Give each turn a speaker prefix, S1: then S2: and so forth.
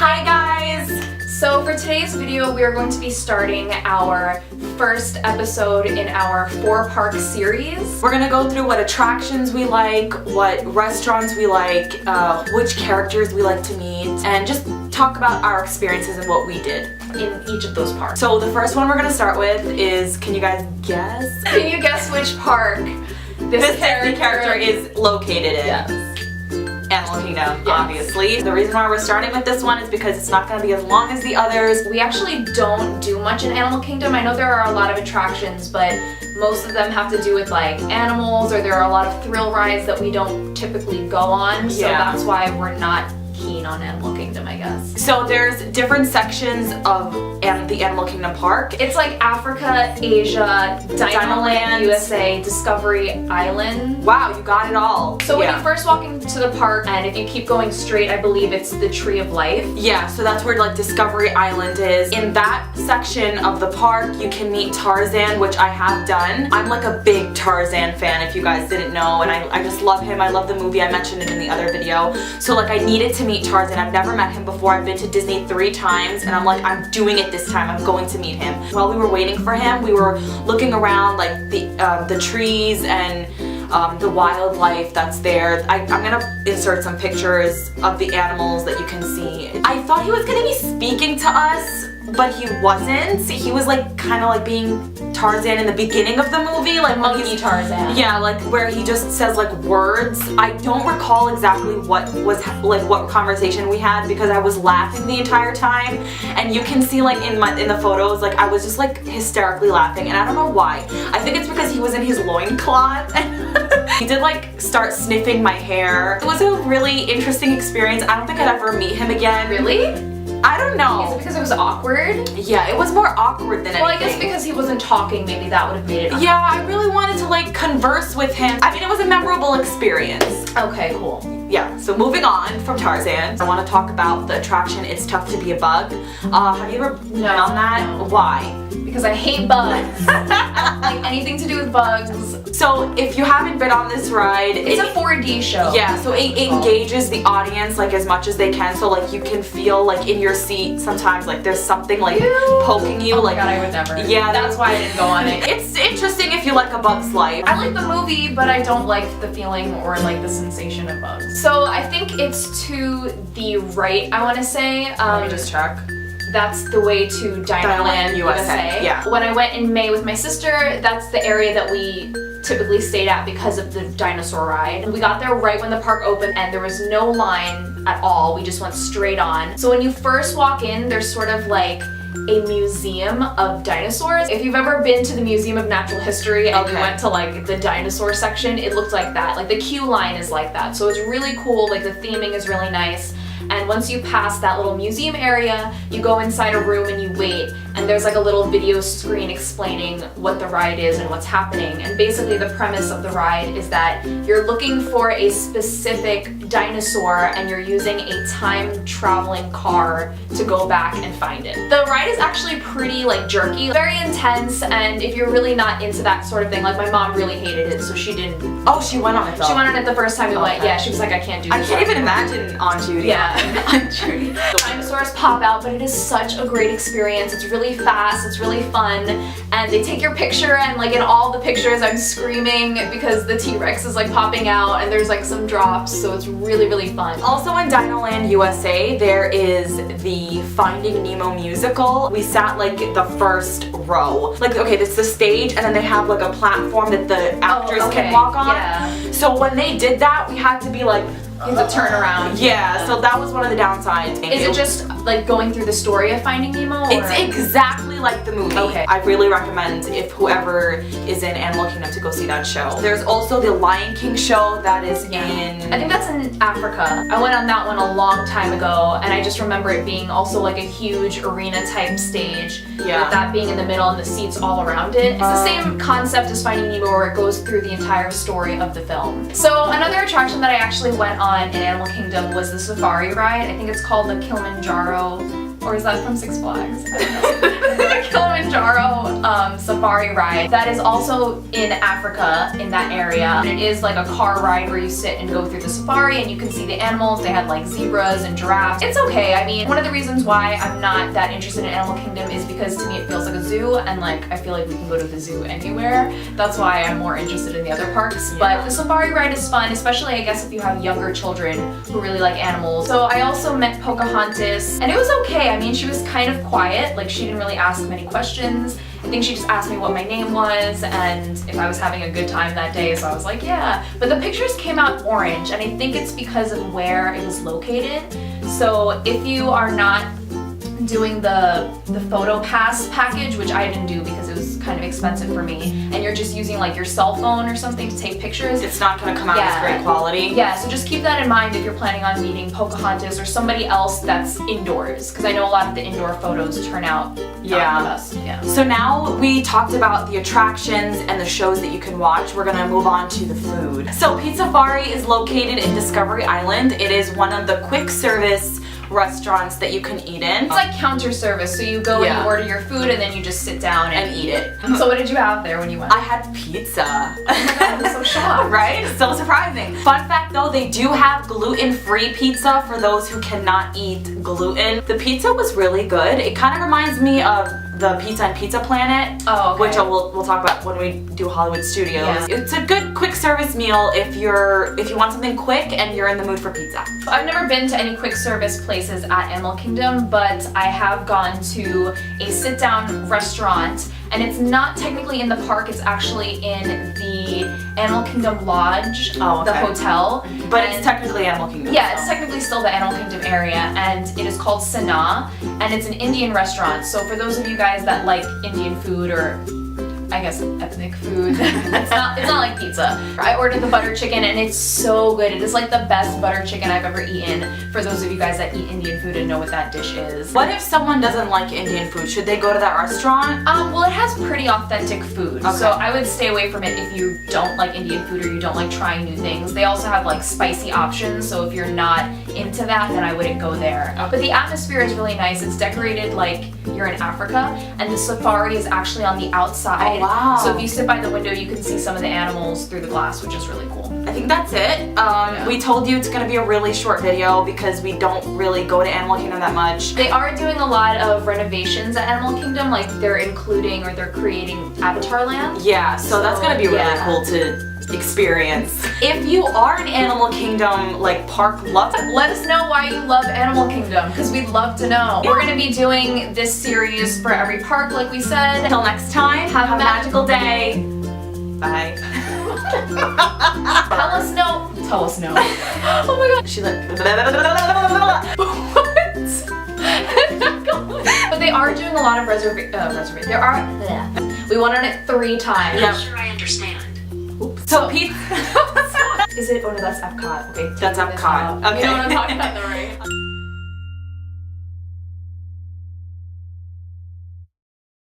S1: Hi guys! So for today's video we are going to be starting our first episode in our 4-part series.
S2: We're gonna go through what attractions we like, what restaurants we like, which characters we like to meet, and just talk about our experiences and what we did
S1: In each of those parks.
S2: So the first one we're gonna start with is, can you guys guess?
S1: Can you guess which park this
S2: character is located in?
S1: Yes.
S2: Animal Kingdom, obviously. The reason why we're starting with this one is because it's not going to be as long as the others.
S1: We actually don't do much in Animal Kingdom. I know there are a lot of attractions, but most of them have to do with like animals, or there are a lot of thrill rides that we don't typically go on. So that's why we're not keen on Animal Kingdom, I guess.
S2: So there's different sections of the Animal Kingdom park.
S1: It's like Africa, Asia, Dinoland, USA, Discovery Island.
S2: Wow, you got it all.
S1: So when you first walk into the park, and if you keep going straight, I believe it's the Tree of Life.
S2: Yeah, so that's where like Discovery Island is. In that section of the park, you can meet Tarzan, which I have done. I'm like a big Tarzan fan, if you guys didn't know, and I just love him. I love the movie. I mentioned it in the other video. So like I needed to meet Tarzan. I've never met him before. I've been to Disney 3 times, and I'm like, I'm doing it this time. I'm going to meet him. While we were waiting for him, we were looking around like the trees and the wildlife that's there. I'm gonna insert some pictures of the animals that you can see. I thought he was gonna be speaking to us, but he wasn't. He was like kind of like being Tarzan in the beginning of the movie, like
S1: Monkey Tarzan.
S2: Yeah, like where he just says like words. I don't recall exactly what was like what conversation we had because I was laughing the entire time, and you can see like in the photos like I was just like hysterically laughing, and I don't know why. I think it's because he was in his loincloth. He did like start sniffing my hair. It was a really interesting experience. I don't think I'd ever meet him again.
S1: Really?
S2: I don't know.
S1: Is it because it was awkward?
S2: Yeah, it was more awkward than anything.
S1: Well, I guess because he wasn't talking, maybe that would have made it.
S2: Yeah, I really wanted to like converse with him. I mean, it was a memorable experience.
S1: Okay, cool.
S2: Yeah, so moving on from Tarzan, I want to talk about the attraction It's Tough to Be a Bug. Have you ever been on that? Why?
S1: Because I hate bugs. I don't like anything to do with bugs.
S2: So if you haven't been on this ride,
S1: it's a 4D show.
S2: Yeah, so it engages the audience like as much as they can, so like you can feel like in your seat sometimes like there's something like poking you.
S1: Oh
S2: like,
S1: my god, I would never.
S2: Yeah,
S1: that's why I didn't go on it.
S2: It's interesting if you like A Bug's Life.
S1: I like the movie, but I don't like the feeling or like the sensation of bugs. So I think it's to the right, I want to say.
S2: Let me just check.
S1: That's the way to Dinoland, USA.
S2: Yeah.
S1: When I went in May with my sister, that's the area that we typically stayed at because of the dinosaur ride. We got there right when the park opened, and there was no line at all. We just went straight on. So when you first walk in, there's sort of like a museum of dinosaurs. If you've ever been to the Museum of Natural History and you went to like the dinosaur section, it looked like that. Like the queue line is like that. So it's really cool. Like the theming is really nice. And once you pass that little museum area, you go inside a room and you wait, and there's like a little video screen explaining what the ride is and what's happening. And basically the premise of the ride is that you're looking for a specific dinosaur and you're using a time traveling car to go back and find it. The ride is actually pretty like jerky, very intense, and if you're really not into that sort of thing, like my mom really hated it, so she didn't.
S2: Oh, she went on it though.
S1: She went on it the first time we went. Yeah, she was like, I can't do this.
S2: I can't even imagine Aunt Judy.
S1: Yeah. Dinosaurs pop out, but it is such a great experience. It's really fast, it's really fun, and they take your picture, and like in all the pictures I'm screaming because the T-Rex is like popping out and there's like some drops, so it's really, really fun.
S2: Also in Dinoland USA, there is the Finding Nemo musical. We sat like the first row. Like, okay, this is the stage, and then they have like a platform that the actors can walk on.
S1: Yeah.
S2: So when they did that, we had to be like,
S1: You have to turn around.
S2: Yeah, so that was one of the downsides.
S1: Is it just like going through the story of Finding Nemo? Or?
S2: It's exactly like the movie.
S1: Okay.
S2: I really recommend if whoever is in Animal Kingdom to go see that show. There's also the Lion King show that is in...
S1: I think that's in Africa. I went on that one a long time ago, and I just remember it being also like a huge arena type stage.
S2: Yeah.
S1: With that being in the middle and the seats all around it. It's the same concept as Finding Nemo, where it goes through the entire story of the film. So another attraction that I actually went on in Animal Kingdom was the safari ride. I think it's called the Kilimanjaro, or is that from Six Flags? I don't know. Kilimanjaro safari ride that is also in Africa, in that area. It is like a car ride where you sit and go through the safari and you can see the animals. They had like zebras and giraffes. It's okay. I mean, one of the reasons why I'm not that interested in Animal Kingdom is because to me it feels like a zoo, and like I feel like we can go to the zoo anywhere. That's why I'm more interested in the other parks. But the safari ride is fun, especially I guess if you have younger children who really like animals. So I also met Pocahontas, and it was okay. I mean, she was kind of quiet. Like, she didn't really ask many questions. I think she just asked me what my name was and if I was having a good time that day, so I was like, yeah. But the pictures came out orange, and I think it's because of where it was located. So if you are not doing the photo pass package, which I didn't do because it was kind of expensive for me, and you're just using like your cell phone or something to take pictures,
S2: it's not going to come out as great quality.
S1: Yeah, so just keep that in mind if you're planning on meeting Pocahontas or somebody else that's indoors, because I know a lot of the indoor photos turn out not the best. Yeah.
S2: So now we talked about the attractions and the shows that you can watch. We're gonna move on to the food. So Pizzafari is located in Discovery Island. It is one of the quick service restaurants that you can eat in.
S1: It's like counter service, so you go and you order your food and then you just sit down and eat it. So what did you have there when you went?
S2: I had pizza.
S1: Oh my god, I'm so shocked.
S2: Right? So surprising. Fun fact though, they do have gluten-free pizza for those who cannot eat gluten. The pizza was really good. It kind of reminds me of the Pizza and Pizza Planet, which we'll talk about when we do Hollywood Studios. Yeah. It's a good quick service meal if you want something quick and you're in the mood for pizza.
S1: I've never been to any quick service places at Animal Kingdom, but I have gone to a sit-down restaurant, and it's not technically in the park, it's actually in the Animal Kingdom Lodge, the hotel.
S2: But it's technically Animal Kingdom.
S1: Yeah, it's technically still the Animal Kingdom area, and it is called Sanaa, and it's an Indian restaurant. So for those of you guys that like Indian food, or I guess ethnic food, it's not like pizza. I ordered the butter chicken, and it's so good. It is like the best butter chicken I've ever eaten, for those of you guys that eat Indian food and know what that dish is.
S2: What if someone doesn't like Indian food? Should they go to that restaurant?
S1: Well, it has pretty authentic food, so I would stay away from it if you don't like Indian food or you don't like trying new things. They also have like spicy options, so if you're not into that, then I wouldn't go there. But the atmosphere is really nice. It's decorated like you're in Africa, and the safari is actually on the outside.
S2: Oh, wow.
S1: So if you sit by the window, you can see some of the animals through the glass, which is really cool.
S2: I think that's it. We told you it's going to be a really short video because we don't really go to Animal Kingdom that much.
S1: They are doing a lot of renovations at Animal Kingdom, like they're including or they're creating Avatar Land.
S2: Yeah, so that's going to be really cool to experience. If you are an Animal Kingdom like park lover,
S1: let us know why you love Animal Kingdom, because we'd love to know. We're going to be doing this series for every park, like we said.
S2: Until next time, have a magical day. Bye.
S1: Tell us no. Oh my god.
S2: She like
S1: what? But they are doing a lot of reservations. We went on it 3 times.
S3: I'm not sure I understand.
S2: Oops. So pizza.
S1: Is it? Oh no, that's Epcot. Okay.
S2: That's Epcot. Okay.
S1: You know what I'm talking about though, right?